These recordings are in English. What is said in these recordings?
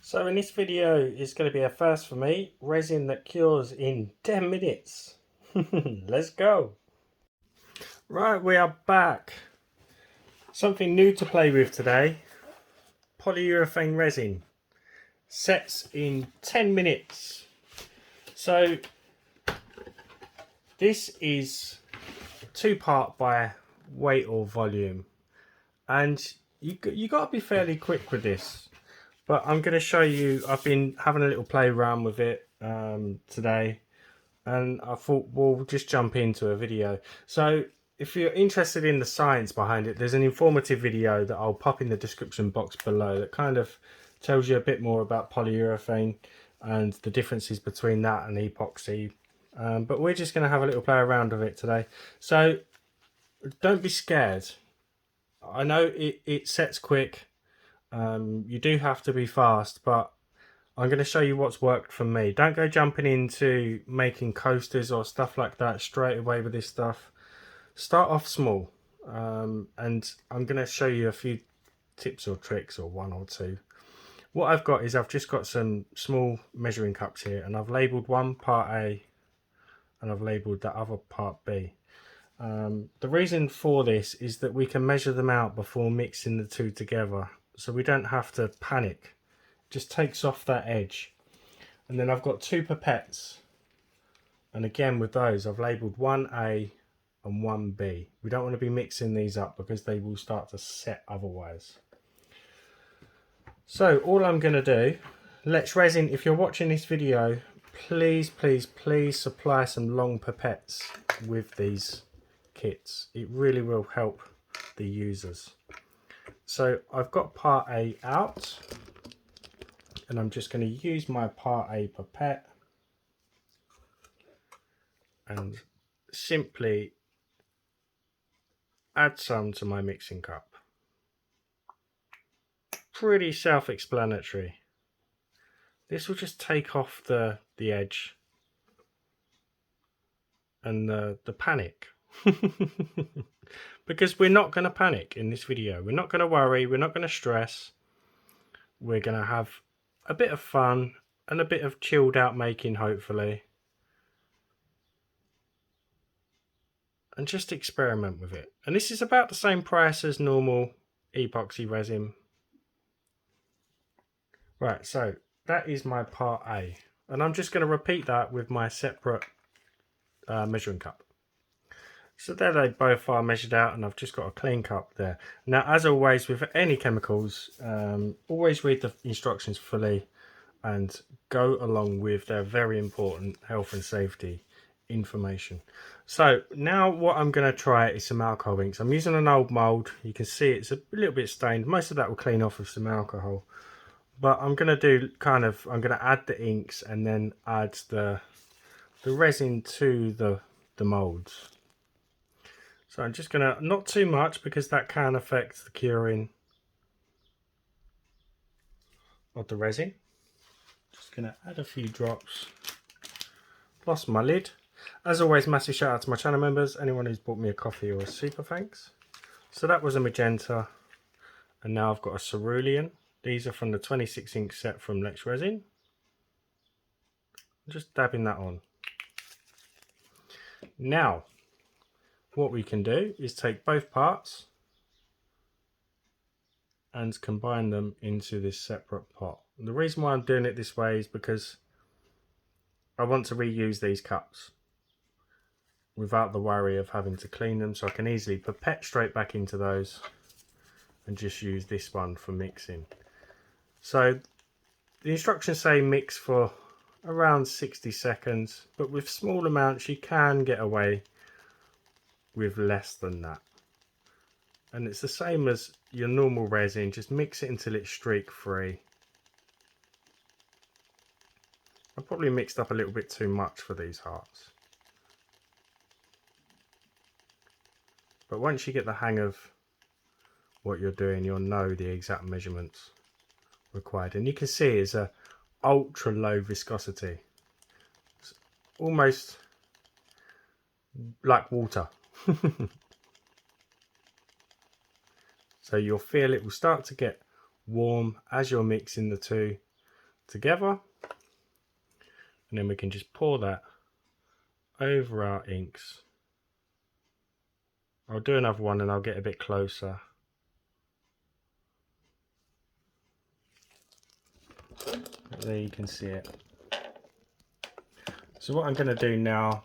So in this video is going to be a first for me, resin that cures in 10 minutes. Let's go. Right, we are back. Something new to play with today. Polyurethane resin. Sets in 10 minutes. So this is 2-part by weight or volume. And you got to be fairly quick with this. But I'm going to show you, I've been having a little play around with it today, and I thought we'll just jump into a video. So if you're interested in the science behind it, there's an informative video that I'll pop in the description box below that kind of tells you a bit more about polyurethane and the differences between that and epoxy. But we're just going to have a little play around with it today. So don't be scared. I know it sets quick. You do have to be fast, but I'm going to show you what's worked for me. Don't go jumping into making coasters or stuff like that straight away with this stuff. Start off small, and I'm going to show you a few tips or tricks, or one or two. What I've got is I've just got some small measuring cups here, and I've labelled one part A and I've labelled the other part B. The reason for this is that we can measure them out before mixing the two together, so we don't have to panic. It just takes off that edge. And then I've got 2 pipettes, and again with those I've labelled 1A and 1B. We don't want to be mixing these up because they will start to set otherwise. So all I'm going to do, Let's Resin, if you're watching this video, please supply some long pipettes with these kits. It really will help the users. So I've got part A out, and I'm just going to use my part A pipette and simply add some to my mixing cup. Pretty self-explanatory. This will just take off the edge and the panic. Because we're not going to panic in this video. We're not going to worry. We're not going to stress. We're going to have a bit of fun and a bit of chilled out making, hopefully. And just experiment with it. And this is about the same price as normal epoxy resin. Right, so that is my part A. And I'm just going to repeat that with my separate measuring cup. So there they both are measured out, and I've just got a clean cup there. Now, as always with any chemicals, always read the instructions fully and go along with their very important health and safety information. So now what I'm going to try is some alcohol inks. I'm using an old mould. You can see it's a little bit stained. Most of that will clean off with some alcohol. But I'm going to do I'm going to add the inks and then add the resin to the moulds. So I'm just going to, not too much because that can affect the curing of the resin. Just going to add a few drops. Lost my lid. As always, massive shout out to my channel members, anyone who's bought me a coffee or a super thanks. So that was a magenta, and now I've got a cerulean. These are from the 26 ink set from Let's Resin. Just dabbing that on. Now, what we can do is take both parts and combine them into this separate pot. And the reason why I'm doing it this way is because I want to reuse these cups without the worry of having to clean them, so I can easily pipette straight back into those and just use this one for mixing. So the instructions say mix for around 60 seconds, but with small amounts you can get away with less than that. And it's the same as your normal resin, just mix it until it's streak free. I probably mixed up a little bit too much for these hearts. But once you get the hang of what you're doing, you'll know the exact measurements required. And you can see it's a ultra low viscosity. It's almost like water. So you'll feel it will start to get warm as you're mixing the two, together, and then we can just pour that over our inks. I'll do another one and I'll get a bit closer. There you can see it. So what I'm going to do now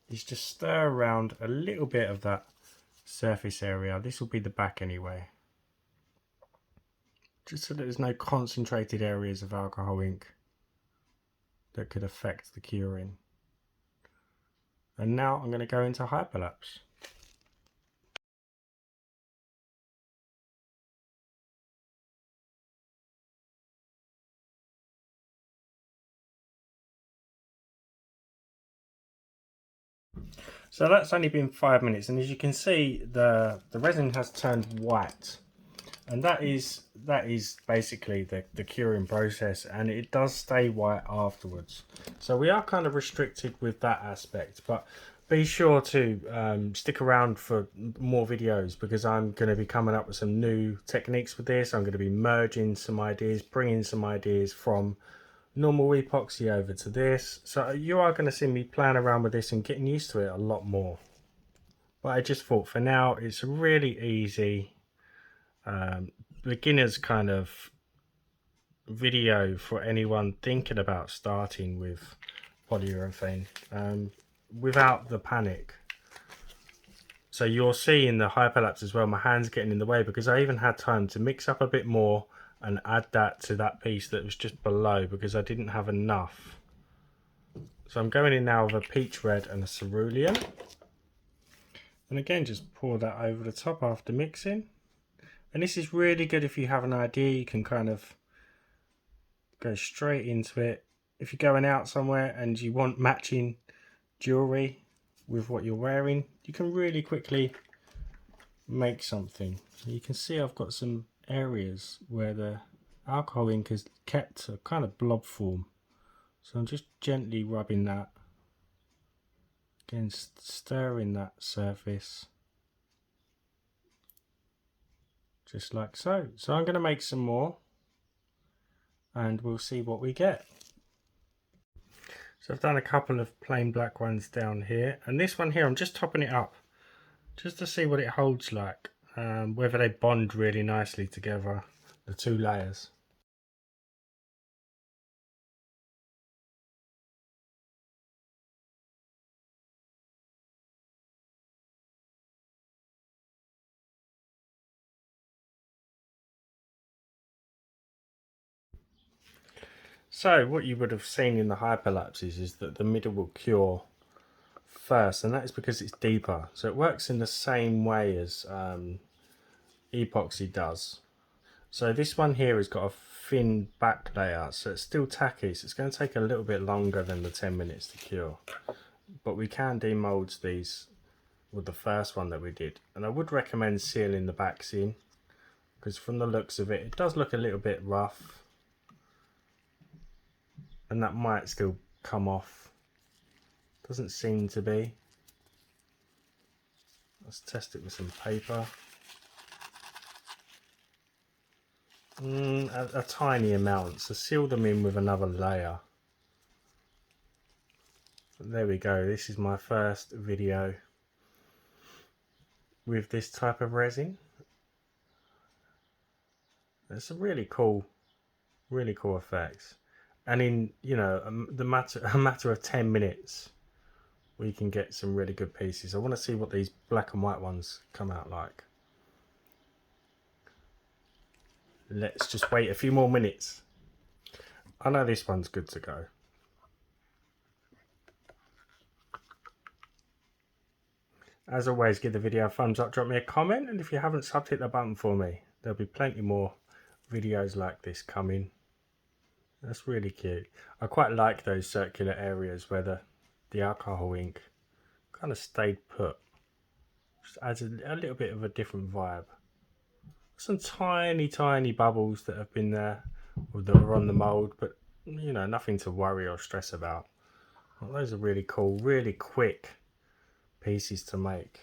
is just stir around a little bit of that surface area. This will be the back anyway. Just so that there's no concentrated areas of alcohol ink that could affect the curing. And now I'm going to go into hyperlapse. So that's only been 5 minutes, and as you can see, the resin has turned white, and that is basically the curing process, and it does stay white afterwards. So we are kind of restricted with that aspect, but be sure to stick around for more videos, because I'm going to be coming up with some new techniques with this. I'm going to be merging some ideas, bringing some ideas from normal epoxy over to this, so you are going to see me playing around with this and getting used to it a lot more. But I just thought for now it's a really easy beginner's kind of video for anyone thinking about starting with polyurethane without the panic. So you'll see in the hyperlapse as well, my hand's getting in the way because I even had time to mix up a bit more and add that to that piece that was just below because I didn't have enough. So I'm going in now with a peach red and a cerulean, and again just pour that over the top after mixing. And this is really good if you have an idea, you can kind of go straight into it. If you're going out somewhere and you want matching jewelry with what you're wearing, you can really quickly make something. You can see I've got some areas where the alcohol ink is kept a kind of blob form, so I'm just gently rubbing that, again stirring that surface just like so. So I'm going to make some more and we'll see what we get. So I've done a couple of plain black ones down here, and this one here I'm just topping it up just to see what it holds like. Whether they bond really nicely together, the two layers. So what you would have seen in the hyperlapses is that the middle will cure first, and that is because it's deeper. So it works in the same way as epoxy does. So this one here has got a thin back layer, so it's still tacky, so it's going to take a little bit longer than the 10 minutes to cure. But we can demold these with the first one that we did, and I would recommend sealing the backs in, because from the looks of it, it does look a little bit rough, and that might still come off. Doesn't seem to be. Let's test it with some paper. A tiny amount, so seal them in with another layer. There we go, this is my first video with this type of resin. It's a really cool effect, and in a matter of 10 minutes we can get some really good pieces. I want to see what these black and white ones come out like. Let's just wait a few more minutes. I know this one's good to go. As always, give the video a thumbs up, drop me a comment, and if you haven't subbed, hit the button for me. There'll be plenty more videos like this coming. That's really cute. I quite like those circular areas where the alcohol ink kind of stayed put. Just adds a little bit of a different vibe. Some tiny bubbles that have been there or that are on the mould, but nothing to worry or stress about. Well, those are really cool, really quick pieces to make.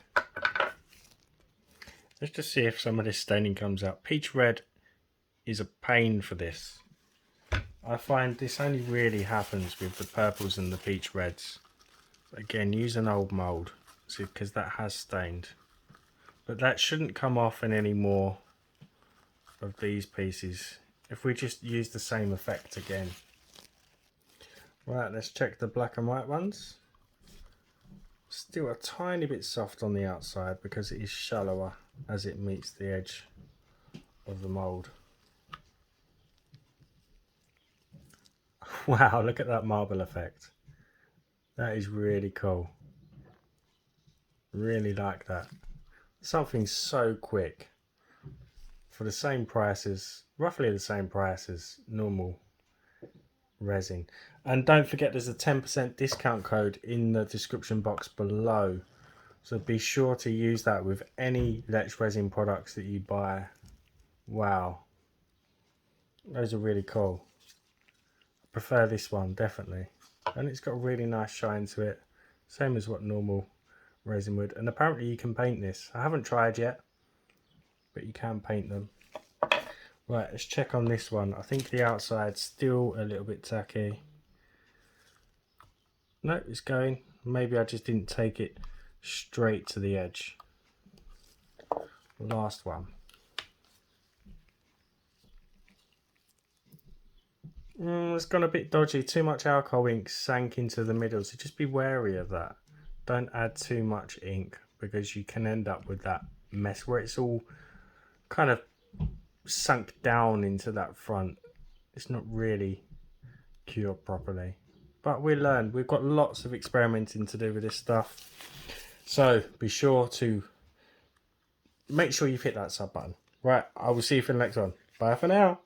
Let's just see if some of this staining comes out. Peach red is a pain for this. I find this only really happens with the purples and the peach reds. Again, use an old mould, because that has stained. But that shouldn't come off in any more of these pieces if we just use the same effect again. Right, let's check the black and white ones. Still a tiny bit soft on the outside because it is shallower as it meets the edge of the mould. Wow, look at that marble effect. That is really cool. Really like that. Something so quick for the same prices, roughly the same price as normal resin. And don't forget there's a 10% discount code in the description box below, so be sure to use that with any Let's Resin products that you buy. Wow, those are really cool. I prefer this one definitely, and it's got a really nice shine to it, same as what normal resin would. And apparently you can paint this. I haven't tried yet, but you can paint them. Right, let's check on this one. I think the outside's still a little bit tacky. No, it's going. Maybe I just didn't take it straight to the edge. Last one. It's gone a bit dodgy. Too much alcohol ink sank into the middle, so just be wary of that. Don't add too much ink because you can end up with that mess where it's all kind of sunk down into that front. It's not really cured properly, but we learn. We've got lots of experimenting to do with this stuff, so be sure to make sure you've hit that sub button. Right, I will see you for the next one. Bye for now.